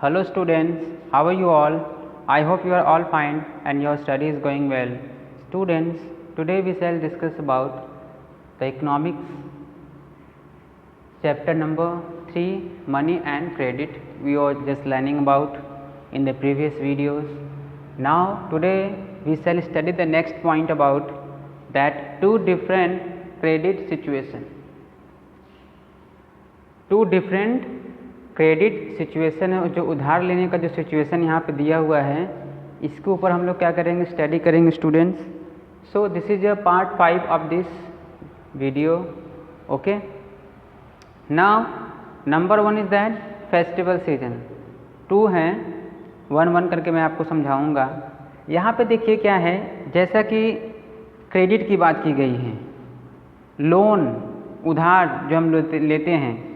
Hello students, how are you all? I hope you are all fine and your study is going well. Students, today we shall discuss about the economics chapter number 3, money and credit. We were just learning about in the previous videos. Now today we shall study the next point about that two different credit situation. Two different credit situation है, जो उधार लेने का जो situation यहाँ पे दिया हुआ है, इसके ऊपर हम लोग क्या करेंगे, स्टडी करेंगे students. So this is a part 5 of this video. Okay, now number 1 is that festival season. 2 हैं, 1 करके मैं आपको समझाऊंगा. यहाँ पे देखिए क्या है, जैसा कि क्रेडिट की बात की गई है, लोन उधार जो हम लेते हैं,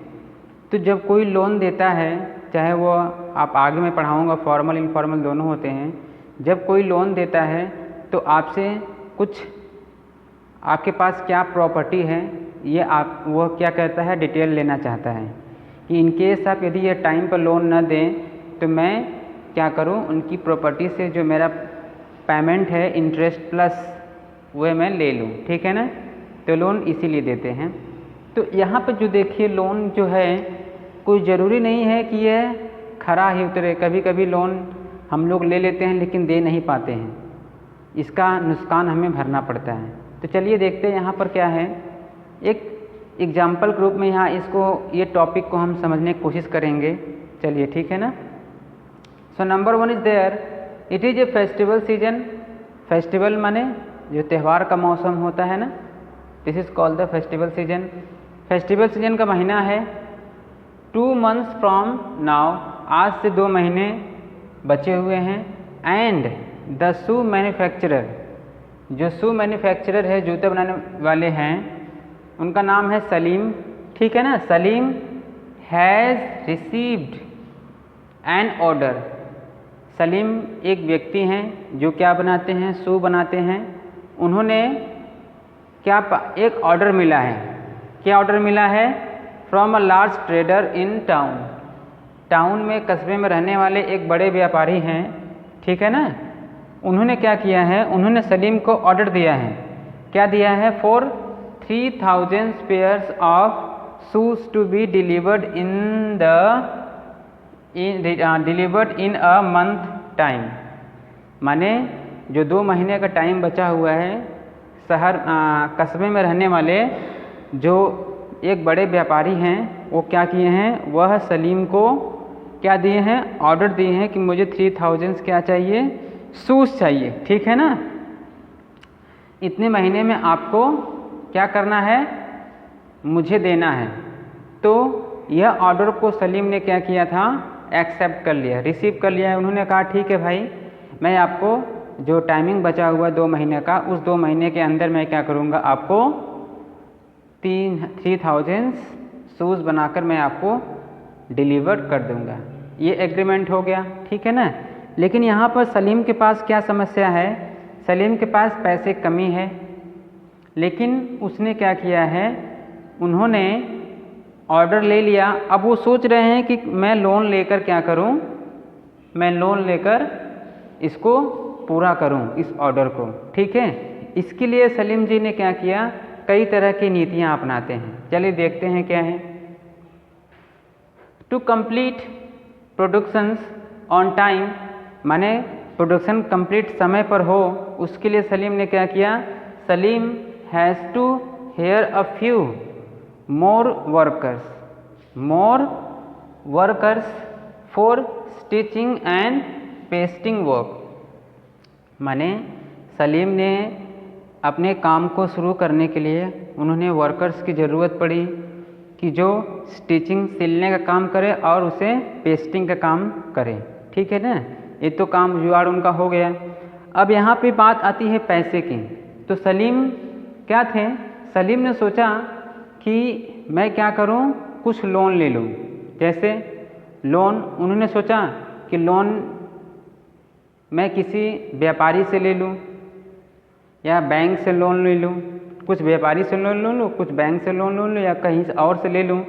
तो जब कोई लोन देता है, चाहे वो आप आगे मैं पढ़ाऊँगा, फॉर्मल इनफॉर्मल दोनों होते हैं. जब कोई लोन देता है तो आपसे कुछ आपके पास क्या प्रॉपर्टी है, ये आप वो क्या कहता है, डिटेल लेना चाहता है कि इन केस आप यदि ये टाइम पर लोन न दें तो मैं क्या करूं, उनकी प्रॉपर्टी से जो मेरा पेमेंट है इंटरेस्ट प्लस वह मैं ले लूं. ठीक है ना, तो लोन इसीलिए देते हैं. तो यहाँ पर जो देखिए लोन जो है, कोई ज़रूरी नहीं है कि यह खरा ही उतरे. कभी कभी लोन हम लोग ले लेते हैं लेकिन दे नहीं पाते हैं, इसका नुकसान हमें भरना पड़ता है. तो चलिए देखते हैं यहाँ पर क्या है. एक एग्जाम्पल के रूप में यहाँ ये टॉपिक को हम समझने की कोशिश करेंगे. चलिए ठीक है ना. So number 1 is there, it is a festival season. Festival माने जो त्यौहार का मौसम होता है ना, this is called the festival season. Festival season का महीना है 2 months फ्रॉम नाउ, आज से 2 महीने बचे हुए हैं. एंड द शू मैन्युफैक्चरर, जो शू मैन्युफैक्चरर है, जूते बनाने वाले हैं, उनका नाम है सलीम. ठीक है ना. Salim has received an order. Salim एक व्यक्ति हैं जो क्या बनाते हैं, शू बनाते हैं. उन्होंने क्या एक ऑर्डर मिला है. क्या ऑर्डर मिला है? From a large trader in town. Town में, कस्बे में रहने वाले एक बड़े व्यापारी हैं. ठीक है ना. उन्होंने क्या किया है, उन्होंने सलीम को ऑर्डर दिया है. क्या दिया है? For 3000 pairs of shoes to be delivered in a month time. माने जो 2 महीने का टाइम बचा हुआ है, शहर कस्बे में रहने वाले जो एक बड़े व्यापारी हैं, वो क्या किए हैं, वह सलीम को क्या दिए हैं, ऑर्डर दिए हैं कि मुझे 3000 क्या चाहिए, शूज़ चाहिए. ठीक है ना. इतने महीने में आपको क्या करना है, मुझे देना है. तो यह ऑर्डर को सलीम ने क्या किया था, एक्सेप्ट कर लिया, रिसीव कर लिया है. उन्होंने कहा ठीक है भाई, मैं आपको जो टाइमिंग बचा हुआ 2 महीने का, उस 2 महीने के अंदर मैं क्या करूँगा, आपको 3000 शूज़ बनाकर मैं आपको डिलीवर कर दूँगा. ये एग्रीमेंट हो गया. ठीक है ना. लेकिन यहाँ पर सलीम के पास क्या समस्या है, सलीम के पास पैसे कमी है. लेकिन उसने क्या किया है, उन्होंने ऑर्डर ले लिया. अब वो सोच रहे हैं कि मैं लोन लेकर क्या करूं, मैं लोन लेकर इसको पूरा करूं, इस ऑर्डर को. ठीक है. इसके लिए सलीम जी ने क्या किया, कई तरह की नीतियां अपनाते हैं. चलिए देखते हैं क्या है. To complete productions on time, माने प्रोडक्शन कंप्लीट समय पर हो, उसके लिए सलीम ने क्या किया, Salim has to hire a few more workers for stitching and pasting work. माने सलीम ने अपने काम को शुरू करने के लिए उन्होंने वर्कर्स की ज़रूरत पड़ी कि जो स्टिचिंग, सिलने का काम करे और उसे पेस्टिंग का काम करे. ठीक है ना. ये तो काम जुगाड़ उनका हो गया. अब यहाँ पे बात आती है पैसे की. तो सलीम क्या थे, सलीम ने सोचा कि मैं क्या करूँ, कुछ लोन ले लूँ. जैसे लोन, उन्होंने सोचा कि लोन मैं किसी व्यापारी से ले लूँ या बैंक से लोन ले लूँ. कुछ व्यापारी से लोन ले लूँ, कुछ बैंक से लोन ले लूँ, या कहीं और से ले लूँ.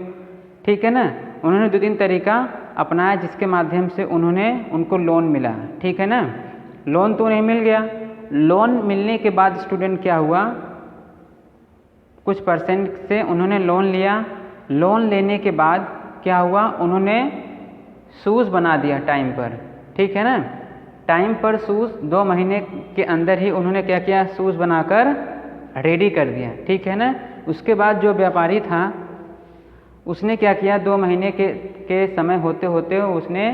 ठीक है ना. उन्होंने 2-3 तरीका अपनाया जिसके माध्यम से उन्होंने उनको लोन मिला, ठीक है ना। लोन तो उन्हें मिल गया, लोन मिलने के बाद स्टूडेंट क्या हुआ, कुछ परसेंट से उन्होंने लोन लिया। लोन लेने के बाद क्या हुआ, उन्होंने शूज़ बना दिया टाइम पर, ठीक है ना। टाइम पर शूज़ 2 महीने के अंदर ही उन्होंने क्या किया, शूज़ बनाकर रेडी कर दिया, ठीक है ना। उसके बाद जो व्यापारी था उसने क्या किया, 2 महीने के समय होते होते उसने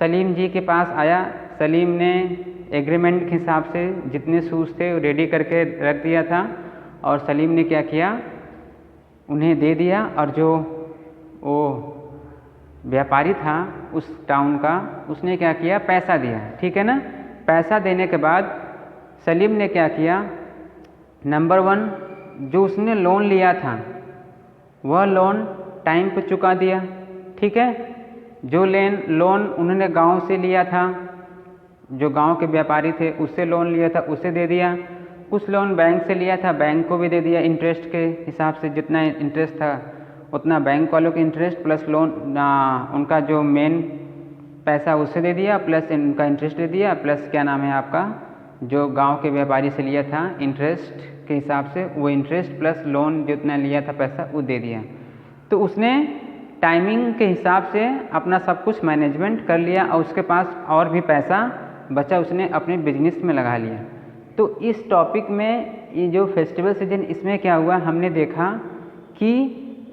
सलीम जी के पास आया। सलीम ने एग्रीमेंट के हिसाब से जितने शूज़ थे रेडी करके रख दिया था और सलीम ने क्या किया, उन्हें दे दिया। और जो वो व्यापारी था उस टाउन का, उसने क्या किया, पैसा दिया, ठीक है ना। पैसा देने के बाद सलीम ने क्या किया, नंबर 1 जो उसने लोन लिया था वह लोन टाइम पर चुका दिया, ठीक है। जो लोन उन्होंने गांव से लिया था, जो गांव के व्यापारी थे उससे लोन लिया था उसे दे दिया। कुछ लोन बैंक से लिया था, बैंक को भी दे दिया, इंटरेस्ट के हिसाब से जितना इंटरेस्ट था उतना बैंक वालों के इंटरेस्ट प्लस लोन उनका जो मेन पैसा उससे दे दिया, प्लस उनका इंटरेस्ट दे दिया, प्लस क्या नाम है आपका, जो गांव के व्यापारी से लिया था इंटरेस्ट के हिसाब से वो इंटरेस्ट प्लस लोन जितना लिया था पैसा वो दे दिया। तो उसने टाइमिंग के हिसाब से अपना सब कुछ मैनेजमेंट कर लिया और उसके पास और भी पैसा बचा, उसने अपने बिजनेस में लगा लिया। तो इस टॉपिक में ये जो फेस्टिवल सीजन, इसमें क्या हुआ, हमने देखा कि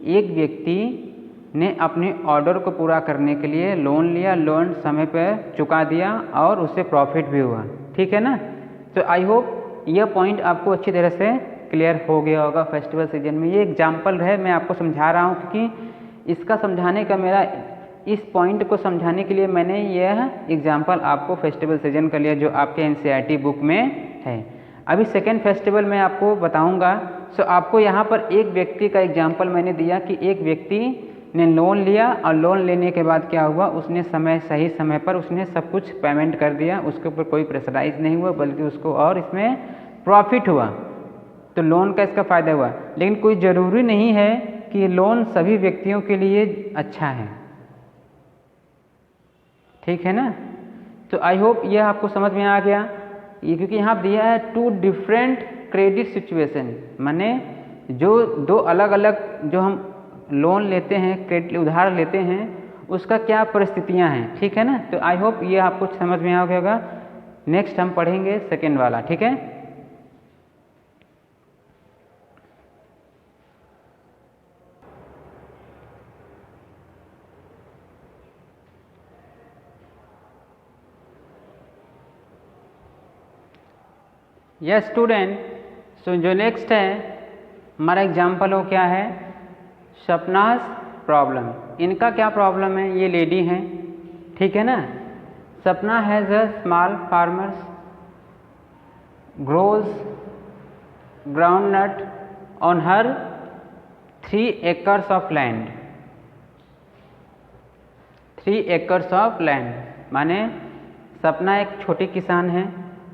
एक व्यक्ति ने अपने ऑर्डर को पूरा करने के लिए लोन लिया, लोन समय पर चुका दिया और उससे प्रॉफिट भी हुआ, ठीक है ना। तो आई होप यह पॉइंट आपको अच्छी तरह से क्लियर हो गया होगा फेस्टिवल सीजन में। ये एग्जाम्पल है, मैं आपको समझा रहा हूँ क्योंकि इसका समझाने का मेरा, इस पॉइंट को समझाने के लिए मैंने यह एग्जाम्पल आपको फेस्टिवल सीजन का लिया जो आपके एनसीईआरटी बुक में है। अभी सेकेंड फेस्टिवल मैं आपको बताऊंगा। सो आपको यहाँ पर एक व्यक्ति का एग्जाम्पल मैंने दिया कि एक व्यक्ति ने लोन लिया और लोन लेने के बाद क्या हुआ, उसने सही समय पर उसने सब कुछ पेमेंट कर दिया, उसके ऊपर कोई प्रेशराइज नहीं हुआ बल्कि उसको और इसमें प्रॉफिट हुआ। तो लोन का इसका फ़ायदा हुआ, लेकिन कोई ज़रूरी नहीं है कि लोन सभी व्यक्तियों के लिए अच्छा है, ठीक है ना। तो आई होप यह आपको समझ में आ गया। ये क्योंकि यहाँ दिया है 2 डिफरेंट क्रेडिट सिचुएशन, माने जो 2 अलग अलग जो हम लोन लेते हैं, क्रेडिट उधार लेते हैं, उसका क्या परिस्थितियाँ हैं, ठीक है ना। तो आई होप ये आपको समझ में आ गया होगा। नेक्स्ट हम पढ़ेंगे सेकेंड वाला, ठीक है। यस स्टूडेंट, सो जो नेक्स्ट है हमारा एग्जाम्पल हो क्या है, सपनाज प्रॉब्लम। इनका क्या प्रॉब्लम है, ये लेडी हैं, ठीक है ना। सपना has a small farmers grows groundnut on her 3 acres of land. 3 acres of land माने सपना एक छोटी किसान है,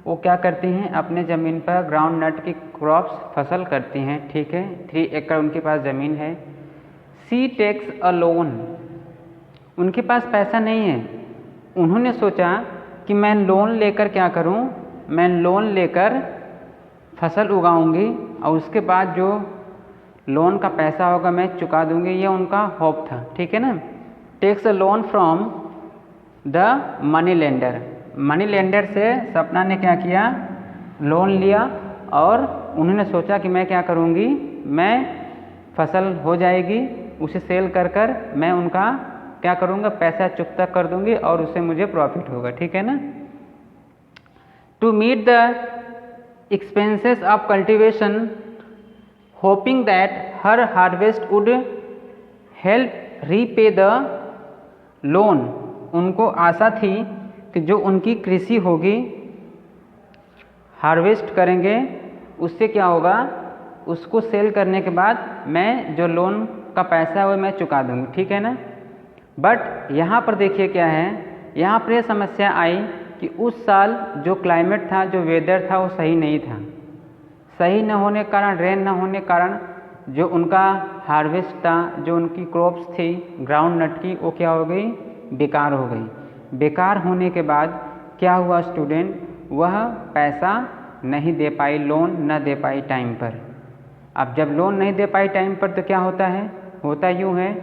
वो क्या करती हैं, अपने ज़मीन पर ग्राउंड नट की क्रॉप्स फसल करती हैं, ठीक है। 3 एकड़ उनके पास ज़मीन है। सी टेक्स अ लोन, उनके पास पैसा नहीं है। उन्होंने सोचा कि मैं लोन लेकर क्या करूं, मैं लोन लेकर फसल उगाऊंगी और उसके बाद जो लोन का पैसा होगा मैं चुका दूंगी, ये उनका होप था, ठीक है ना। Takes a loan from the money lender, money lender से सपना ने क्या किया, लोन लिया और उन्होंने सोचा कि मैं क्या करूंगी, मैं फसल हो जाएगी उसे सेल कर कर मैं उनका क्या करूंगा, पैसा चुकता कर दूंगी और उससे मुझे प्रॉफिट होगा, ठीक है ना। To meet the expenses of cultivation hoping that her harvest would help repay the loan, उनको आशा थी कि जो उनकी कृषि होगी, हार्वेस्ट करेंगे, उससे क्या होगा, उसको सेल करने के बाद मैं जो लोन का पैसा है वो मैं चुका दूंगी, ठीक है ना। बट यहाँ पर देखिए क्या है, यहाँ पर यह समस्या आई कि उस साल जो क्लाइमेट था, जो वेदर था वो सही नहीं था। सही न होने के कारण, रेन न होने के कारण जो उनका हार्वेस्ट था, जो उनकी क्रॉप्स थी ग्राउंड नट की, वो क्या हो गई, बेकार हो गई। बेकार होने के बाद क्या हुआ स्टूडेंट, वह पैसा नहीं दे पाई, लोन न दे पाई टाइम पर। अब जब लोन नहीं दे पाई टाइम पर तो क्या होता है, होता यूँ है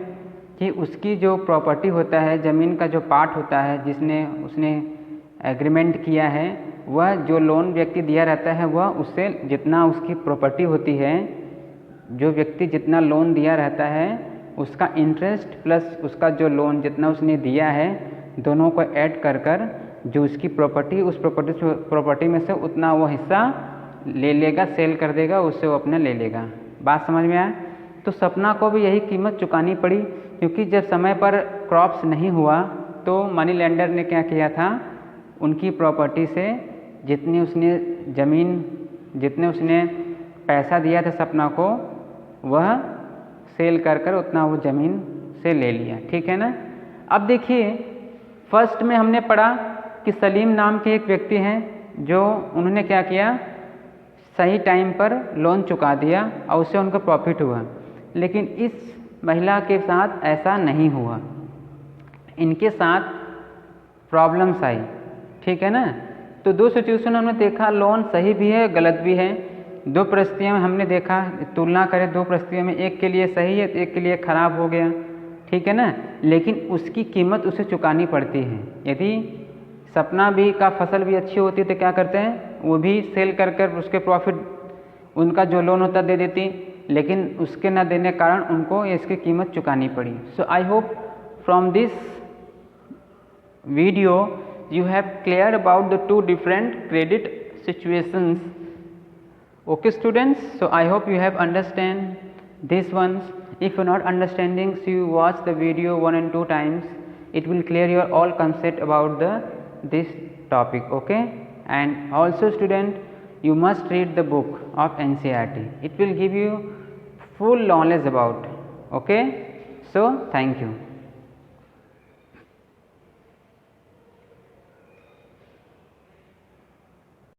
कि उसकी जो प्रॉपर्टी होता है, ज़मीन का जो पार्ट होता है जिसने उसने एग्रीमेंट किया है, वह जो लोन व्यक्ति दिया रहता है वह उससे जितना उसकी प्रॉपर्टी होती है, जो व्यक्ति जितना लोन दिया रहता है उसका इंटरेस्ट प्लस उसका जो लोन जितना उसने दिया है, दोनों को ऐड कर कर जो उसकी प्रॉपर्टी, उस प्रॉपर्टी में से उतना वो हिस्सा ले लेगा, सेल कर देगा, उससे वो अपने ले लेगा। बात समझ में आया? तो सपना को भी यही कीमत चुकानी पड़ी, क्योंकि जब समय पर क्रॉप्स नहीं हुआ तो मनी लेंडर ने क्या किया था, उनकी प्रॉपर्टी से जितनी उसने ज़मीन, जितने उसने पैसा दिया था सपना को, वह सेल कर कर उतना वो ज़मीन से ले लिया। ठीक है ना? अब देखिए, फर्स्ट में हमने पढ़ा कि सलीम नाम के एक व्यक्ति हैं जो उन्होंने क्या किया, सही टाइम पर लोन चुका दिया और उससे उनको प्रॉफिट हुआ। लेकिन इस महिला के साथ ऐसा नहीं हुआ, इनके साथ प्रॉब्लम्स आई। ठीक है ना? तो दो सिचुएशन हमने देखा, लोन सही भी है गलत भी है। दो परिस्थितियों में हमने देखा, तुलना करें दो परिस्थितियों में, एक के लिए सही है तो एक के लिए ख़राब हो गया। ठीक है ना? लेकिन उसकी कीमत उसे चुकानी पड़ती है। यदि सपना भी का फसल भी अच्छी होती तो क्या करते हैं, वो भी सेल कर कर उसके प्रॉफिट, उनका जो लोन होता दे देती, लेकिन उसके न देने के कारण उनको इसकी कीमत चुकानी पड़ी। So I hope from this video you have cleared about the two different credit situations. Okay students, so I hope you have understand these ones. If you are not understanding, so you watch the video 1 and 2 times, it will clear your all concept about this topic. Okay, and also student, you must read the book of NCERT, it will give you full knowledge about. Okay, so thank you.